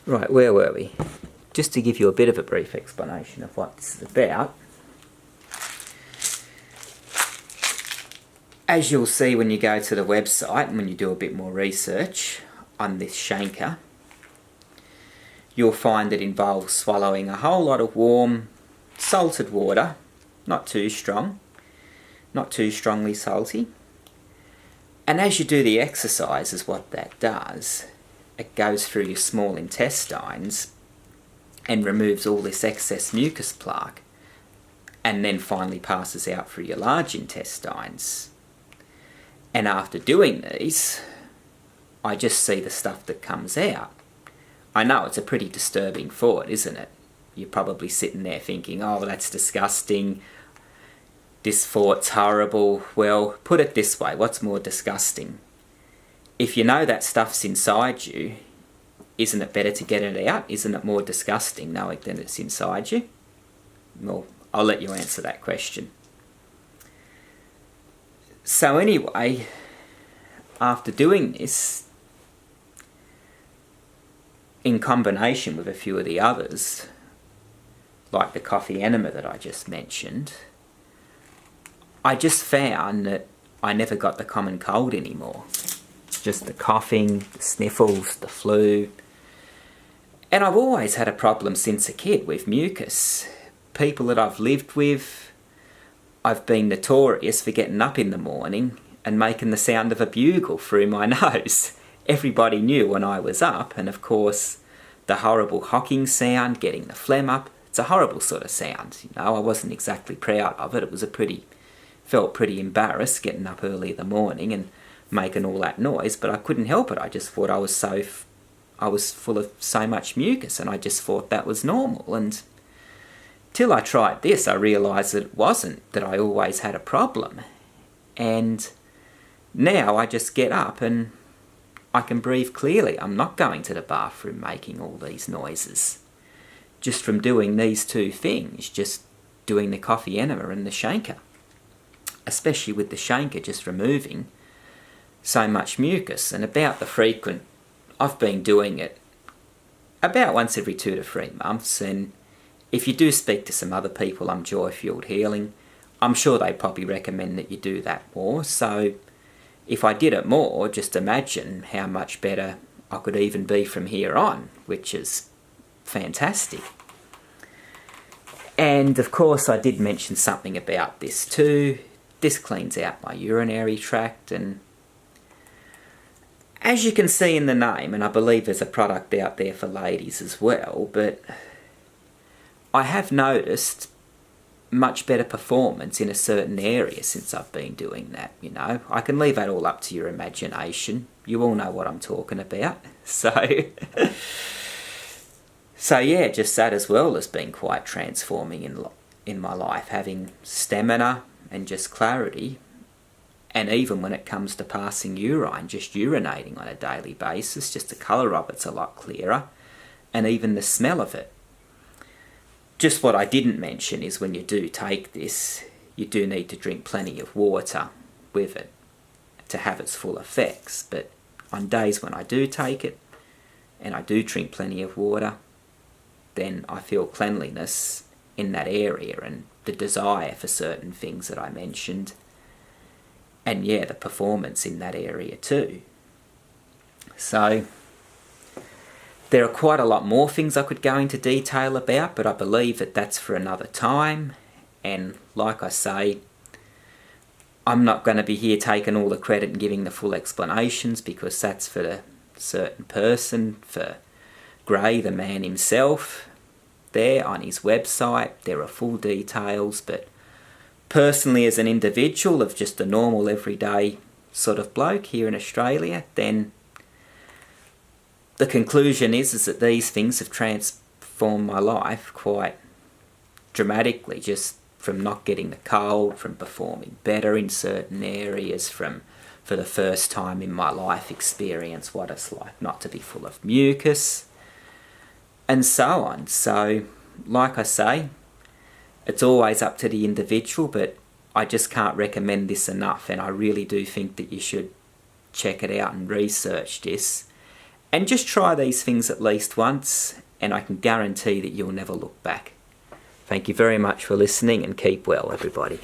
Right, where were we? Just to give you a bit of a brief explanation of what this is about. As you'll see when you go to the website and when you do a bit more research on this Shanker, you'll find it involves swallowing a whole lot of warm, salted water, not too strong, not too strongly salty. And as you do the exercises, what that does, it goes through your small intestines and removes all this excess mucus plaque, and then finally passes out through your large intestines. And after doing these, I just see the stuff that comes out. I know it's a pretty disturbing thought, isn't it? You're probably sitting there thinking, oh, that's disgusting. This thought's horrible. Well, put it this way, what's more disgusting? If you know that stuff's inside you, isn't it better to get it out? Isn't it more disgusting knowing that it's inside you? Well, I'll let you answer that question. So anyway, after doing this, in combination with a few of the others, like the coffee enema that I just mentioned, I just found that I never got the common cold anymore. Just the coughing, the sniffles, the flu. And I've always had a problem since a kid with mucus. People that I've lived with, I've been notorious for getting up in the morning and making the sound of a bugle through my nose. Everybody knew when I was up, and of course the horrible hocking sound, getting the phlegm up, it's a horrible sort of sound. You know, I wasn't exactly proud of it. It was felt pretty embarrassed getting up early in the morning and making all that noise, but I couldn't help it. I just thought I was full of so much mucus, and I just thought that was normal. And till I tried this, I realised that it wasn't, that I always had a problem. And now I just get up and I can breathe clearly. I'm not going to the bathroom making all these noises. Just from doing these two things, just doing the coffee enema and the Shanker. Especially with the Shanker just removing so much mucus. And about the frequent, I've been doing it about once every 2 to 3 months, and if you do speak to some other people on Joy Fueled Healing, I'm sure they probably recommend that you do that more. So if I did it more, just imagine how much better I could even be from here on, which is fantastic. And of course I did mention something about this too. This cleans out my urinary tract, and as you can see in the name, and I believe there's a product out there for ladies as well, but I have noticed much better performance in a certain area since I've been doing that, you know. I can leave that all up to your imagination. You all know what I'm talking about. So yeah, just that as well has been quite transforming in my life, having stamina and just clarity. And even when it comes to passing urine, just urinating on a daily basis, just the colour of it's a lot clearer, and even the smell of it. Just what I didn't mention is when you do take this, you do need to drink plenty of water with it to have its full effects. But on days when I do take it, and I do drink plenty of water, then I feel cleanliness in that area and the desire for certain things that I mentioned. And yeah, the performance in that area too. So there are quite a lot more things I could go into detail about, but I believe that that's for another time. And like I say, I'm not going to be here taking all the credit and giving the full explanations, because that's for a certain person, for Gray, the man himself. There on his website, there are full details, but personally as an individual of just a normal everyday sort of bloke here in Australia, then the conclusion is that these things have transformed my life quite dramatically, just from not getting the cold, from performing better in certain areas, from for the first time in my life experience what it's like not to be full of mucus, and so on. So like I say, it's always up to the individual, but I just can't recommend this enough, and I really do think that you should check it out and research this. And just try these things at least once, and I can guarantee that you'll never look back. Thank you very much for listening, and keep well, everybody.